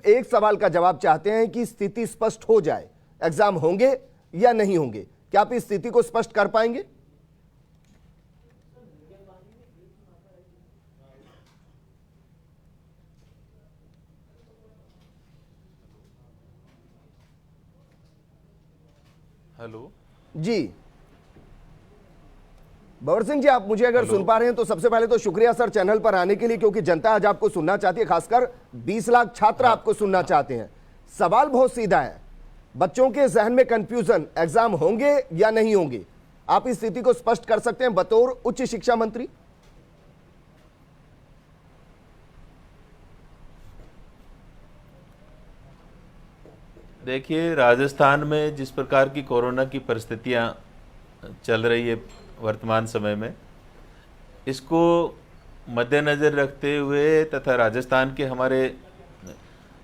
एक सवाल का जवाब चाहते हैं कि स्थिति स्पष्ट हो जाए, एग्जाम होंगे या नहीं होंगे। क्या आप इस स्थिति को स्पष्ट कर पाएंगे? हेलो जी बबर सिंह जी, आप मुझे अगर सुन पा रहे हैं तो सबसे पहले तो शुक्रिया सर चैनल पर आने के लिए, क्योंकि जनता आज आपको सुनना चाहती है, खासकर 20 लाख छात्र आपको सुनना चाहते हैं। सवाल बहुत सीधा है, बच्चों के जहन में कंफ्यूजन, एग्जाम होंगे या नहीं होंगे। आप इस स्थिति को स्पष्ट कर सकते हैं बतौर उच्च शिक्षा मंत्री? देखिए, राजस्थान में जिस प्रकार की कोरोना की परिस्थितियां चल रही है वर्तमान समय में, इसको मद्देनज़र रखते हुए तथा राजस्थान के हमारे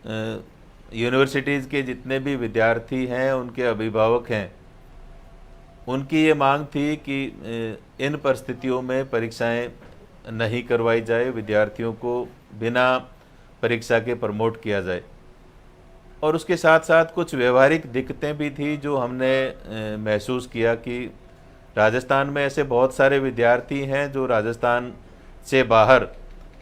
यूनिवर्सिटीज़ के जितने भी विद्यार्थी हैं, उनके अभिभावक हैं, उनकी ये मांग थी कि इन परिस्थितियों में परीक्षाएं नहीं करवाई जाए, विद्यार्थियों को बिना परीक्षा के प्रमोट किया जाए। और उसके साथ साथ कुछ व्यवहारिक दिक्कतें भी थी जो हमने महसूस किया कि राजस्थान में ऐसे बहुत सारे विद्यार्थी हैं जो राजस्थान से बाहर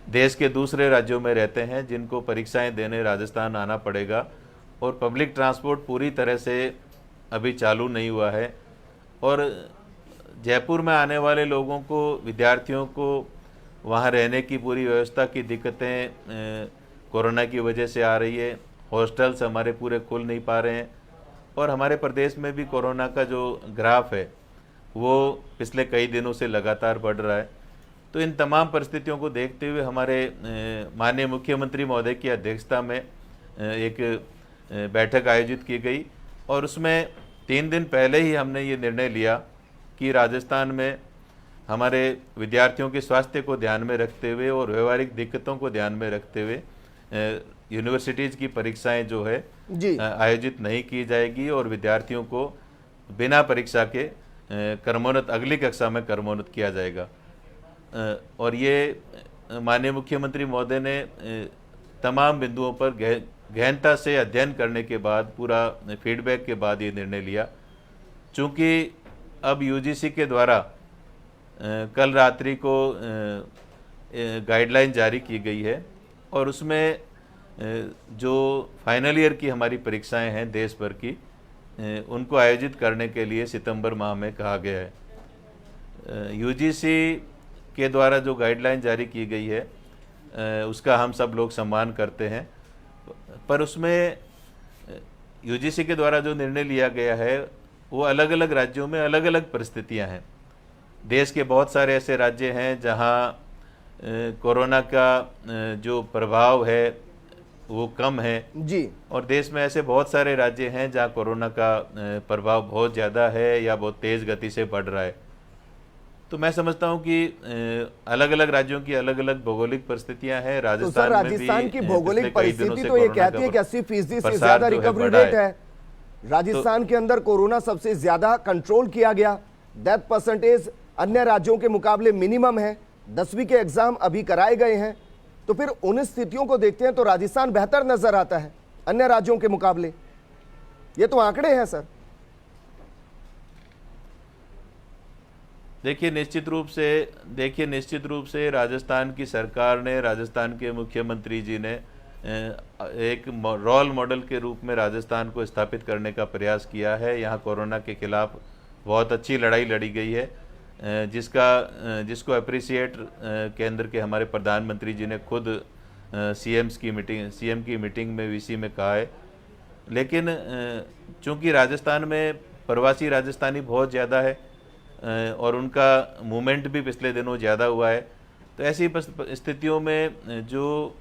देश के दूसरे राज्यों में रहते हैं, जिनको परीक्षाएं देने राजस्थान आना पड़ेगा, और पब्लिक ट्रांसपोर्ट पूरी तरह से अभी चालू नहीं हुआ है। और जयपुर में आने वाले लोगों को, विद्यार्थियों को वहाँ रहने की पूरी व्यवस्था की दिक्कतें कोरोना की वजह से आ रही है। हॉस्टल्स हमारे पूरे खुल नहीं पा रहे हैं, और हमारे प्रदेश में भी कोरोना का जो ग्राफ है वो पिछले कई दिनों से लगातार बढ़ रहा है। तो इन तमाम परिस्थितियों को देखते हुए हमारे माननीय मुख्यमंत्री महोदय की अध्यक्षता में एक बैठक आयोजित की गई, और उसमें 3 दिन पहले ही हमने ये निर्णय लिया कि राजस्थान में हमारे विद्यार्थियों के स्वास्थ्य को ध्यान में रखते हुए और व्यवहारिक दिक्कतों को ध्यान में रखते हुए यूनिवर्सिटीज़ की परीक्षाएं जो है आयोजित नहीं की जाएगी, और विद्यार्थियों को बिना परीक्षा के कर्मोन्नत, अगली कक्षा में कर्मोन्नत किया जाएगा। और ये माननीय मुख्यमंत्री महोदय ने तमाम बिंदुओं पर गहनता से अध्ययन करने के बाद, पूरा फीडबैक के बाद ये निर्णय लिया। चूँकि अब यूजीसी के द्वारा कल रात्रि को गाइडलाइन जारी की गई है, और उसमें जो फाइनल ईयर की हमारी परीक्षाएं हैं देश भर की, उनको आयोजित करने के लिए सितंबर माह में कहा गया है। यूजीसी के द्वारा जो गाइडलाइन जारी की गई है उसका हम सब लोग सम्मान करते हैं, पर उसमें यूजीसी के द्वारा जो निर्णय लिया गया है वो अलग अलग राज्यों में अलग अलग परिस्थितियां हैं। देश के बहुत सारे ऐसे राज्य हैं जहां कोरोना का जो प्रभाव है वो कम है जी, और देश में ऐसे बहुत सारे राज्य हैं जहां कोरोना का प्रभाव बहुत ज़्यादा है या बहुत तेज़ गति से बढ़ रहा है। तो मैं समझता हूं कि अलग अलग राज्यों की अलग अलग भौगोलिक परिस्थितियां हैं। राजस्थान में भी राजस्थान की भौगोलिक परिस्थिति तो ये कहती है कि 80% से ज्यादा रिकवरी रेट है। राजस्थान के अंदर कोरोना सबसे ज्यादा कंट्रोल किया गया, डेथ परसेंटेज अन्य राज्यों के मुकाबले मिनिमम है, 10वीं के एग्जाम अभी कराए गए हैं। तो फिर उन स्थितियों को देखते हैं तो राजस्थान बेहतर नजर आता है अन्य राज्यों के मुकाबले। ये तो आंकड़े हैं सर। देखिए निश्चित रूप से राजस्थान की सरकार ने, राजस्थान के मुख्यमंत्री जी ने एक रोल मॉडल के रूप में राजस्थान को स्थापित करने का प्रयास किया है। यहाँ कोरोना के खिलाफ बहुत अच्छी लड़ाई लड़ी गई है, जिसको अप्रिशिएट केंद्र के हमारे प्रधानमंत्री जी ने खुद सीएम की मीटिंग में वीसी में कहा है। लेकिन चूंकि राजस्थान में प्रवासी राजस्थानी बहुत ज़्यादा है और उनका मूवमेंट भी पिछले दिनों ज़्यादा हुआ है, तो ऐसी स्थितियों में जो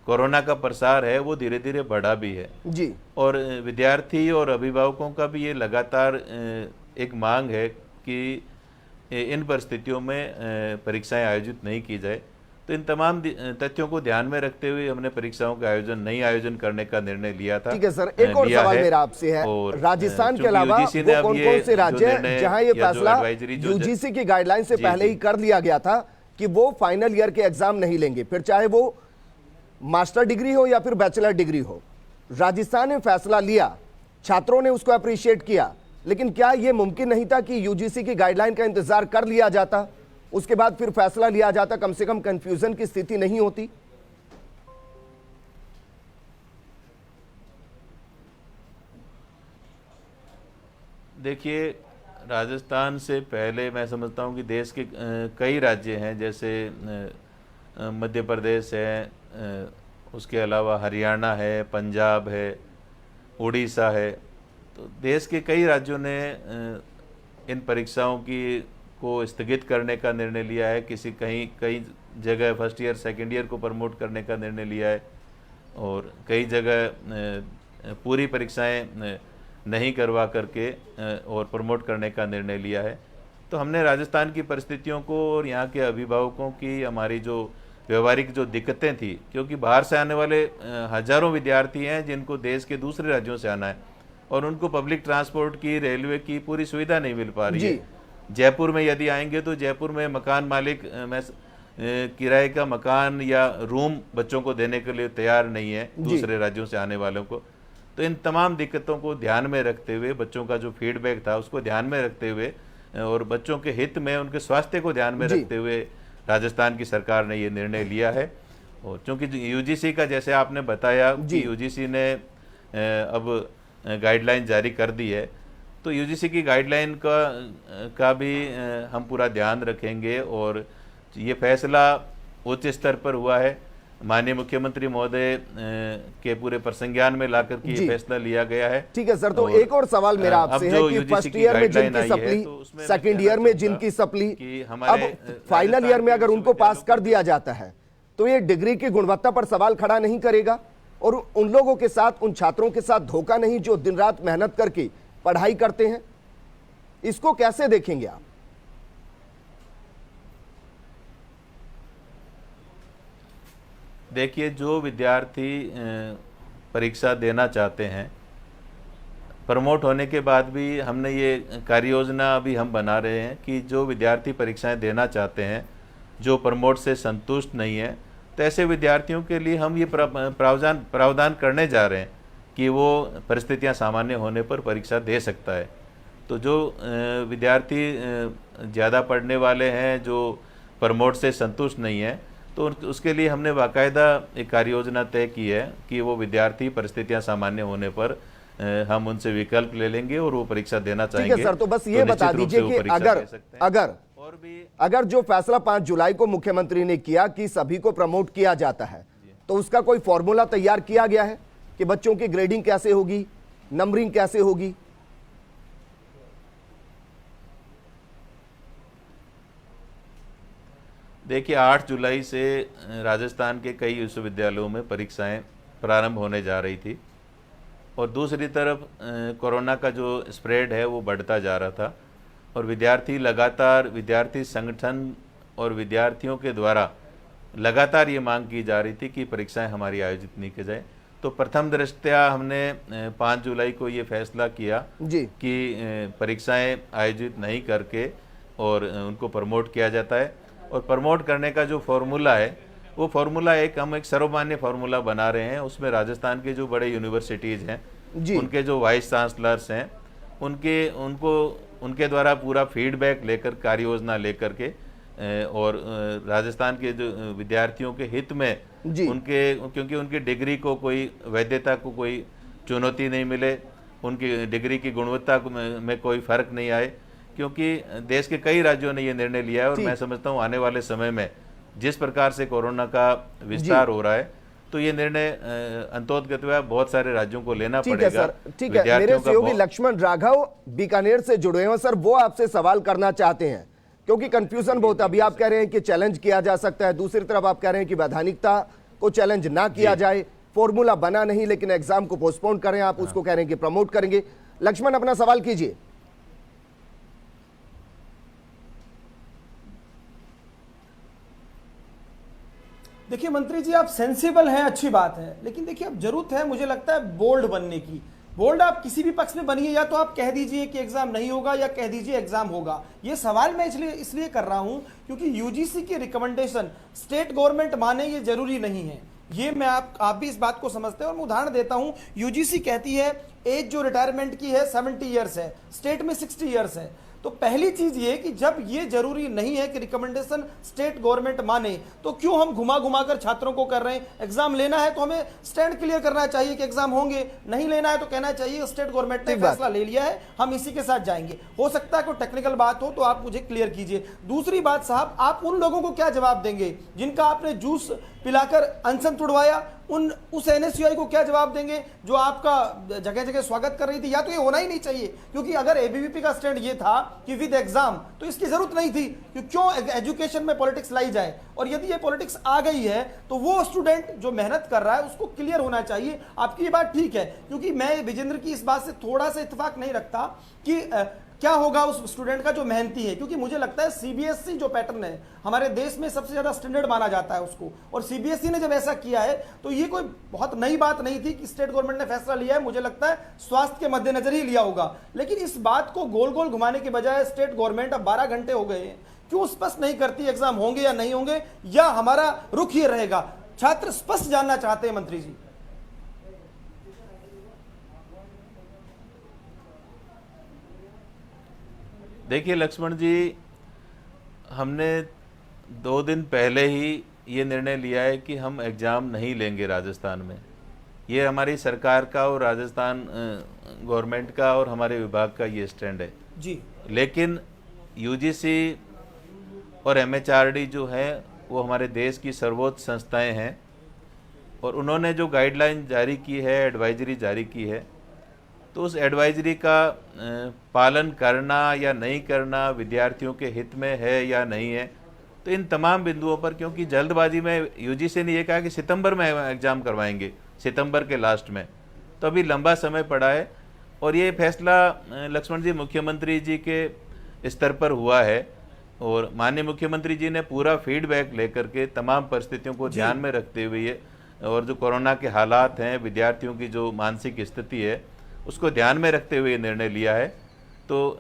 कोरोना का प्रसार है वो धीरे धीरे बढ़ा भी है जी। और विद्यार्थी और अभिभावकों का भी ये लगातार एक मांग है कि इन परिस्थितियों में परीक्षाएं आयोजित नहीं की जाए। तो इन तमाम तथ्यों को ध्यान में रखते हुए हमने परीक्षाओं का आयोजन करने का निर्णय लिया था। ठीक है सर, एक और सवाल मेरा आपसे है, राजस्थान के अलावा वो कौन-कौन से राज्य हैं जहां ये फैसला यूजीसी की गाइडलाइन से पहले ही कर लिया गया था कि वो फाइनल ईयर के एग्जाम नहीं लेंगे, फिर चाहे वो मास्टर डिग्री हो या फिर बैचलर डिग्री हो, राजस्थान ने फैसला लिया, छात्रों ने उसको अप्रिशिएट किया, लेकिन क्या यह मुमकिन नहीं था कि यूजीसी की गाइडलाइन का इंतजार कर लिया जाता, उसके बाद फिर फैसला लिया जाता, कम से कम कंफ्यूजन की स्थिति नहीं होती? देखिए, राजस्थान से पहले मैं समझता हूँ कि देश के कई राज्य हैं, जैसे मध्य प्रदेश है, उसके अलावा हरियाणा है, पंजाब है, उड़ीसा है। तो देश के कई राज्यों ने इन परीक्षाओं को स्थगित करने का निर्णय लिया है। कई जगह फर्स्ट ईयर सेकेंड ईयर को प्रमोट करने का निर्णय लिया है, और कई जगह पूरी परीक्षाएं नहीं करवा करके और प्रमोट करने का निर्णय लिया है। तो हमने राजस्थान की परिस्थितियों को और यहाँ के अभिभावकों की, हमारी जो व्यवहारिक जो दिक्कतें थी, क्योंकि बाहर से आने वाले हजारों विद्यार्थी हैं जिनको देश के दूसरे राज्यों से आना है, और उनको पब्लिक ट्रांसपोर्ट की, रेलवे की पूरी सुविधा नहीं मिल पा रही है। जयपुर में यदि आएंगे तो जयपुर में मकान मालिक किराए का मकान या रूम बच्चों को देने के लिए तैयार नहीं है, दूसरे राज्यों से आने वालों को। तो इन तमाम दिक्कतों को ध्यान में रखते हुए, बच्चों का जो फीडबैक था उसको ध्यान में रखते हुए, और बच्चों के हित में, उनके स्वास्थ्य को ध्यान में रखते हुए राजस्थान की सरकार ने ये निर्णय लिया है। और चूंकि यूजीसी का, जैसे आपने बताया कि यूजीसी ने अब गाइडलाइन जारी कर दी है, तो यूजीसी की गाइडलाइन का भी हम पूरा ध्यान रखेंगे। और ये फैसला उच्च स्तर पर हुआ है, माननीय मुख्यमंत्री महोदय के पूरे प्रसंज्ञान में लाकर के ये फैसला लिया गया है। ठीक है सर, तो एक और सवाल मेरा आपसे है कि फर्स्ट ईयर में जिनकी सप्ली, सेकंड ईयर में जिनकी सप्ली, अब फाइनल ईयर में अगर उनको पास कर दिया जाता है तो ये डिग्री की गुणवत्ता पर सवाल खड़ा नहीं करेगा? और उन लोगों के साथ, उन छात्रों के साथ धोखा नहीं जो दिन रात मेहनत करके पढ़ाई करते हैं? इसको कैसे देखेंगे आप? देखिए, जो विद्यार्थी परीक्षा देना चाहते हैं, प्रमोट होने के बाद भी हमने ये कार्य योजना अभी हम बना रहे हैं कि जो विद्यार्थी परीक्षाएं देना चाहते हैं, जो प्रमोट से संतुष्ट नहीं है, तो ऐसे विद्यार्थियों के लिए हम ये प्रावधान करने जा रहे हैं कि वो परिस्थितियां सामान्य होने पर परीक्षा दे सकता है। तो जो विद्यार्थी ज़्यादा पढ़ने वाले हैं, जो प्रमोट से संतुष्ट नहीं है, तो उसके लिए हमने बाकायदा एक कार्य योजना तय की है कि वो विद्यार्थी परिस्थितियां सामान्य होने पर हम उनसे विकल्प ले लेंगे और वो परीक्षा देना चाहेंगे। ठीक है सर, तो बस ये बता दीजिए कि अगर जो फैसला 5 जुलाई को मुख्यमंत्री ने किया कि सभी को प्रमोट किया जाता है, तो उसका कोई फॉर्मूला तैयार किया गया है कि बच्चों की ग्रेडिंग कैसे होगी, नंबरिंग कैसे होगी? देखिए, 8 जुलाई से राजस्थान के कई विश्वविद्यालयों में परीक्षाएं प्रारंभ होने जा रही थी, और दूसरी तरफ कोरोना का जो स्प्रेड है वो बढ़ता जा रहा था, और विद्यार्थी संगठन और विद्यार्थियों के द्वारा लगातार ये मांग की जा रही थी कि परीक्षाएं हमारी आयोजित नहीं की जाए। तो प्रथम दृष्टया हमने 5 जुलाई को ये फैसला किया कि परीक्षाएं आयोजित नहीं करके और उनको प्रमोट किया जाता है। और प्रमोट करने का जो फॉर्मूला है, वो फॉर्मूला हम एक सर्वमान्य फार्मूला बना रहे हैं। उसमें राजस्थान के जो बड़े यूनिवर्सिटीज़ हैं, उनके जो वाइस चांसलर्स हैं, उनके द्वारा पूरा फीडबैक लेकर, कार्य योजना लेकर के, और राजस्थान के जो विद्यार्थियों के हित में क्योंकि उनकी डिग्री को कोई, वैधता को कोई चुनौती नहीं मिले, उनकी डिग्री की गुणवत्ता में कोई फर्क नहीं आए, क्योंकि देश के कई राज्यों ने ये निर्णय लिया है। और मैं समझता हूँ आने वाले समय में जिस प्रकार से कोरोना का विस्तार हो रहा है, तो ये निर्णय अंतोतगत्वा बहुत सारे राज्यों को लेना पड़ेगा। ठीक है, मेरे सहयोगी लक्ष्मण राघव बीकानेर से जुड़े हैं सर, वो आपसे सवाल करना चाहते हैं, क्योंकि कंफ्यूजन बहुत। अभी आप कह रहे हैं कि चैलेंज किया जा सकता है, दूसरी तरफ आप कह रहे हैं कि वैधानिकता को चैलेंज ना किया जाए, फॉर्मूला बना नहीं लेकिन एग्जाम को पोस्टपोन करें, आप उसको कह रहे हैं कि प्रमोट करेंगे। लक्ष्मण, अपना सवाल कीजिए। देखिए मंत्री जी, आप सेंसिबल हैं, अच्छी बात है, लेकिन देखिए अब जरूरत है, मुझे लगता है, बोल्ड बनने की। बोल्ड आप किसी भी पक्ष में बनिए, या तो आप कह दीजिए कि एग्जाम नहीं होगा या कह दीजिए एग्जाम होगा। ये सवाल मैं इसलिए कर रहा हूं क्योंकि यूजीसी की रिकमेंडेशन स्टेट गवर्नमेंट माने ये जरूरी नहीं है। ये मैं आप भी इस बात को समझते हैं। और मैं उदाहरण देता हूं, यूजीसी कहती है एज जो रिटायरमेंट की है 70 ईयर्स है, स्टेट में 60 ईयर्स है। तो पहली चीज ये कि जब ये जरूरी नहीं है कि रिकमेंडेशन स्टेट गवर्नमेंट माने, तो क्यों हम घुमा घुमा कर छात्रों को कर रहे हैं। एग्जाम लेना है तो हमें स्टैंड क्लियर करना चाहिए कि एग्जाम होंगे, नहीं लेना है तो कहना चाहिए स्टेट गवर्नमेंट ने फैसला ले लिया है, हम इसी के साथ जाएंगे। हो सकता है कोई टेक्निकल बात हो तो आप मुझे क्लियर कीजिए। दूसरी बात साहब, आप उन लोगों को क्या जवाब देंगे जिनका आपने जूस पिलाकर अनशन तुड़वाया, उस एनएसयूआई को क्या जवाब देंगे जो आपका जगह जगह स्वागत कर रही थी। या तो ये होना ही नहीं चाहिए, क्योंकि अगर एबीवीपी का स्टैंड ये था कि विद एग्जाम, तो इसकी जरूरत नहीं थी कि क्यों एजुकेशन में पॉलिटिक्स लाई जाए। और यदि ये पॉलिटिक्स आ गई है तो वो स्टूडेंट जो मेहनत कर रहा है उसको क्लियर होना चाहिए। आपकी ये बात ठीक है, क्योंकि मैं विजेंद्र की इस बात से थोड़ा सा इत्तेफाक नहीं रखता कि क्या होगा उस स्टूडेंट का जो मेहनती है, क्योंकि मुझे लगता है सीबीएसई जो पैटर्न है हमारे देश में सबसे ज्यादा स्टैंडर्ड माना जाता है उसको। और सीबीएसई ने जब ऐसा किया है तो ये कोई बहुत नई बात नहीं थी कि स्टेट गवर्नमेंट ने फैसला लिया है। मुझे लगता है स्वास्थ्य के मद्देनजर ही लिया होगा। लेकिन इस बात को गोल गोल घुमाने के बजाय स्टेट गवर्नमेंट अब 12 घंटे हो गए हैं, क्यों स्पष्ट नहीं करती एग्जाम होंगे या नहीं होंगे, या हमारा रुख ये रहेगा। छात्र स्पष्ट जानना चाहते हैं मंत्री जी। देखिए लक्ष्मण जी, हमने 2 दिन पहले ही ये निर्णय लिया है कि हम एग्ज़ाम नहीं लेंगे राजस्थान में। ये हमारी सरकार का और राजस्थान गवर्नमेंट का और हमारे विभाग का ये स्टैंड है जी। लेकिन यूजीसी और एमएचआरडी जो है वो हमारे देश की सर्वोच्च संस्थाएं हैं और उन्होंने जो गाइडलाइन जारी की है, एडवाइजरी जारी की है, तो उस एडवाइजरी का पालन करना या नहीं करना विद्यार्थियों के हित में है या नहीं है, तो इन तमाम बिंदुओं पर, क्योंकि जल्दबाजी में यूजीसी ने ये कहा कि सितंबर में एग्ज़ाम करवाएंगे, सितंबर के लास्ट में, तो अभी लंबा समय पड़ा है। और ये फैसला लक्ष्मण जी मुख्यमंत्री जी के स्तर पर हुआ है और माननीय मुख्यमंत्री जी ने पूरा फीडबैक लेकर के तमाम परिस्थितियों को ध्यान में रखते हुए और जो कोरोना के हालात हैं, विद्यार्थियों की जो मानसिक स्थिति है, उसको ध्यान में रखते हुए निर्णय लिया है। तो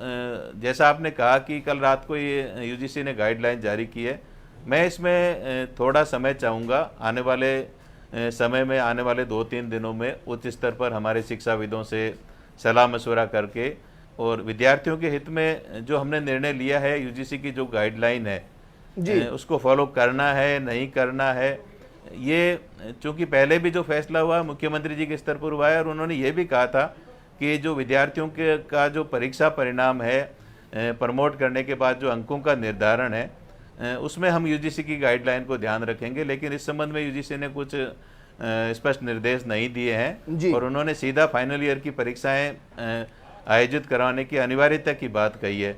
जैसा आपने कहा कि कल रात को ये यूजीसी ने गाइडलाइन जारी की है, मैं इसमें थोड़ा समय चाहूँगा। आने वाले समय में, आने वाले 2-3 दिनों में उच्च स्तर पर हमारे शिक्षाविदों से सलाह मशवरा करके और विद्यार्थियों के हित में जो हमने निर्णय लिया है, यूजीसी की जो गाइडलाइन है उसको फॉलो करना है नहीं करना है। ये चूँकि पहले भी जो फैसला हुआ मुख्यमंत्री जी के स्तर पर हुआ है और उन्होंने ये भी कहा था कि जो विद्यार्थियों के का जो परीक्षा परिणाम है प्रमोट करने के बाद जो अंकों का निर्धारण है उसमें हम यूजीसी की गाइडलाइन को ध्यान रखेंगे। लेकिन इस संबंध में यूजीसी ने कुछ स्पष्ट निर्देश नहीं दिए हैं और उन्होंने सीधा फाइनल ईयर की परीक्षाएं आयोजित करवाने की अनिवार्यता की बात कही है।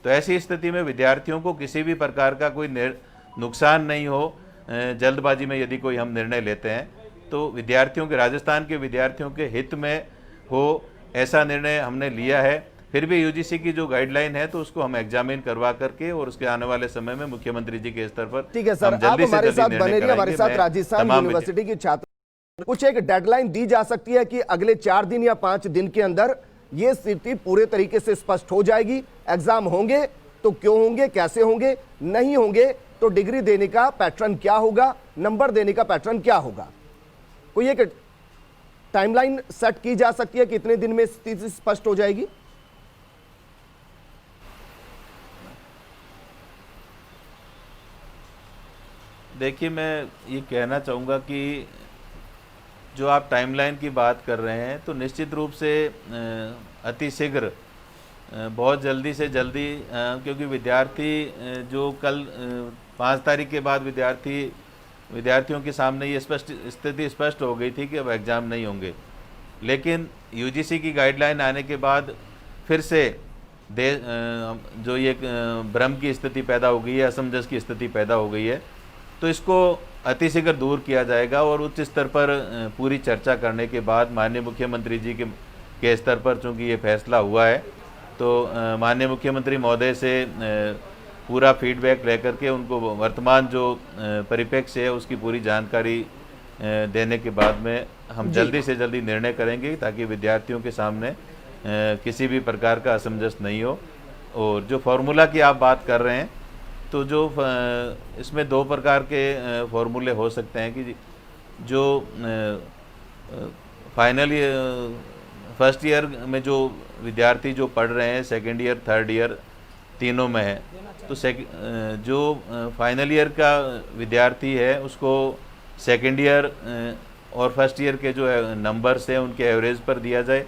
तो ऐसी स्थिति में विद्यार्थियों को किसी भी प्रकार का कोई नुकसान नहीं हो, जल्दबाजी में यदि कोई हम निर्णय लेते हैं तो विद्यार्थियों के, राजस्थान के विद्यार्थियों के हित में हो, ऐसा निर्णय हमने लिया है। फिर भी यूजीसी की जो गाइडलाइन है तो उसको हम एग्जामिन करवा करके और उसके आने वाले समय में मुख्यमंत्री जी के स्तर पर, ठीक है सर, आप हमारे साथ बने रहिए। हमारे साथ राजस्थान यूनिवर्सिटी की छात्र, कुछ एक डेडलाइन दी जा सकती है कि अगले 4 दिन या 5 दिन के अंदर ये स्थिति पूरे तरीके से स्पष्ट हो जाएगी। एग्जाम होंगे तो क्यों होंगे, कैसे होंगे, नहीं होंगे तो डिग्री देने का पैटर्न क्या होगा, नंबर देने का पैटर्न क्या होगा, कोई एक टाइमलाइन सेट की जा सकती है कि इतने दिन में स्थिति स्पष्ट हो जाएगी? देखिए, मैं ये कहना चाहूँगा कि जो आप टाइमलाइन की बात कर रहे हैं तो निश्चित रूप से अति शीघ्र, बहुत जल्दी से जल्दी, क्योंकि विद्यार्थी जो कल 5 तारीख के बाद विद्यार्थियों के सामने ये स्थिति स्पष्ट हो गई थी कि अब एग्ज़ाम नहीं होंगे। लेकिन यूजीसी की गाइडलाइन आने के बाद फिर से जो ये भ्रम की स्थिति पैदा हो गई है, असमंजस की स्थिति पैदा हो गई है, तो इसको अतिशीघ्र दूर किया जाएगा और उच्च स्तर पर पूरी चर्चा करने के बाद माननीय मुख्यमंत्री जी के स्तर पर चूँकि ये फैसला हुआ है तो माननीय मुख्यमंत्री महोदय से पूरा फीडबैक लेकर के उनको वर्तमान जो परिप्रेक्ष्य है उसकी पूरी जानकारी देने के बाद में हम जल्दी से जल्दी निर्णय करेंगे ताकि विद्यार्थियों के सामने किसी भी प्रकार का असमंजस नहीं हो। और जो फॉर्मूला की आप बात कर रहे हैं तो जो इसमें 2 प्रकार के फॉर्मूले हो सकते हैं कि जो फाइनल फर्स्ट ईयर में जो विद्यार्थी जो पढ़ रहे हैं, सेकेंड ईयर थर्ड ईयर तीनों में है, तो जो फाइनल ईयर का विद्यार्थी है उसको सेकेंड ईयर और फर्स्ट ईयर के जो नंबर्स हैं उनके एवरेज पर दिया जाए,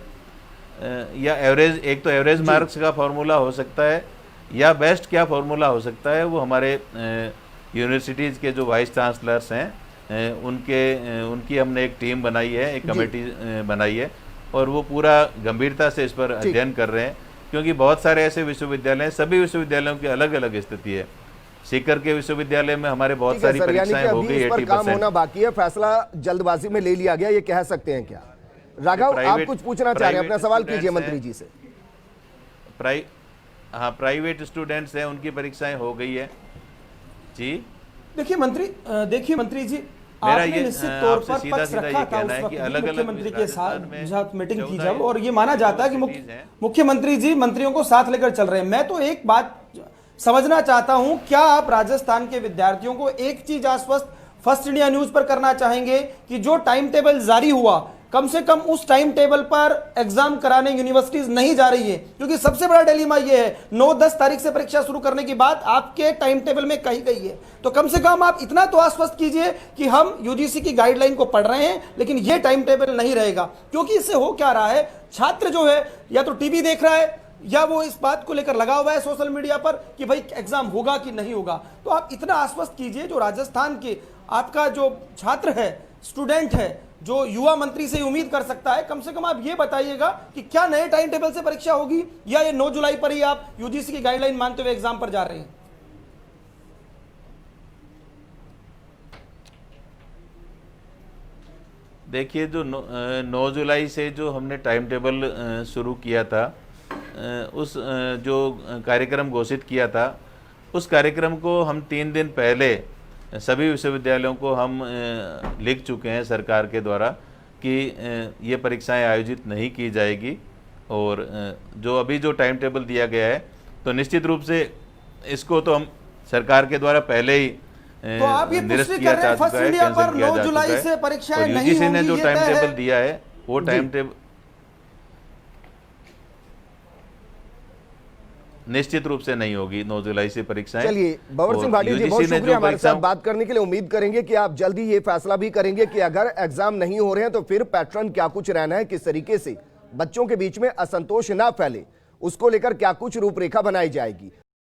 या एवरेज, एक तो एवरेज मार्क्स का फॉर्मूला हो सकता है, या बेस्ट क्या फॉर्मूला हो सकता है वो हमारे यूनिवर्सिटीज़ के जो वाइस चांसलर्स हैं उनकी हमने एक टीम बनाई है, एक कमेटी बनाई है, और वो पूरा गंभीरता से इस पर अध्ययन कर रहे हैं, क्योंकि बहुत सारे ऐसे विश्वविद्यालय हैं, सभी विश्वविद्यालयों की अलग अलग स्थिति है। सीकर के विश्वविद्यालय में हमारे बहुत सारी परीक्षाएं हो गई, 80% काम होना बाकी है, फैसला जल्दबाजी में ले लिया गया, ये कह सकते हैं क्या? राघव, आप कुछ पूछना चाह रहे हैं, अपना सवाल कीजिए मंत्री जी से। हाँ, प्राइवेट स्टूडेंट्स हैं, उनकी परीक्षाएं हो गई है जी। देखिए मंत्री जी, मेरा आपने ये निश्चित तौर पर सीधा पक्ष रखा था उस वक्त मुख्यमंत्री के साथ मीटिंग की जब, और ये माना जाता है कि मुख्यमंत्री जी मंत्रियों को साथ लेकर चल रहे हैं। मैं तो एक बात समझना चाहता हूं, क्या आप राजस्थान के विद्यार्थियों को एक चीज आश्वस्त फर्स्ट इंडिया न्यूज पर करना चाहेंगे कि जो टाइम टेबल जारी हुआ, कम से कम उस टाइम टेबल पर एग्जाम कराने यूनिवर्सिटीज नहीं जा रही है? क्योंकि सबसे बड़ा डिलेमा यह है, 9-10 तारीख से परीक्षा शुरू करने की बात आपके टाइम टेबल में कही गई है, तो कम से कम आप इतना तो आश्वस्त कीजिए कि हम यूजीसी की गाइडलाइन को पढ़ रहे हैं, लेकिन यह टाइम टेबल नहीं रहेगा। क्योंकि इससे हो क्या रहा है, छात्र जो है या तो टीवी देख रहा है या वो इस बात को लेकर लगा हुआ है सोशल मीडिया पर कि भाई एग्जाम होगा कि नहीं होगा। तो आप इतना आश्वस्त कीजिए, जो राजस्थान के आपका जो छात्र है, स्टूडेंट है, जो युवा मंत्री से उम्मीद कर सकता है, कम से कम आप ये बताइएगा कि क्या नए टाइम टेबल से परीक्षा होगी, या ये 9 जुलाई पर ही आप यूजीसी की गाइडलाइन मानते हुए एग्जाम पर जा रहे हैं? देखिए, जो 9 जुलाई से जो हमने टाइम टेबल शुरू किया था, उस जो कार्यक्रम घोषित किया था, उस कार्यक्रम को हम 3 दिन पहले सभी विश्वविद्यालयों को हम लिख चुके हैं सरकार के द्वारा कि ये परीक्षाएं आयोजित नहीं की जाएगी, और जो अभी जो टाइम टेबल दिया गया है, तो निश्चित रूप से इसको तो हम सरकार के द्वारा पहले ही तो आप ये निरस्त पुष्टि किया कर रहे हैं जा फर्स्ट चुका है, इंडिया कैंसिल पर किया 9 जा जुलाई चुका से है, परीक्षाएं और नहीं यूजीसी ने होंगी, जो ये टाइम तय है। टेबल दिया है वो टाइम टेबल निश्चित रूप से नहीं होगी 9 जुलाई से परीक्षाएं। चलिए, भंवर सिंह भाटी जी, बहुत शुक्रिया हमारे साथ बात करने के लिए। उम्मीद करेंगे कि आप जल्दी ये फैसला भी करेंगे कि अगर एग्जाम नहीं हो रहे हैं तो फिर पैटर्न क्या कुछ रहना है, किस तरीके से बच्चों के बीच में असंतोष ना फैले, उसको लेकर क्या कुछ रूपरेखा बनाई जाएगी।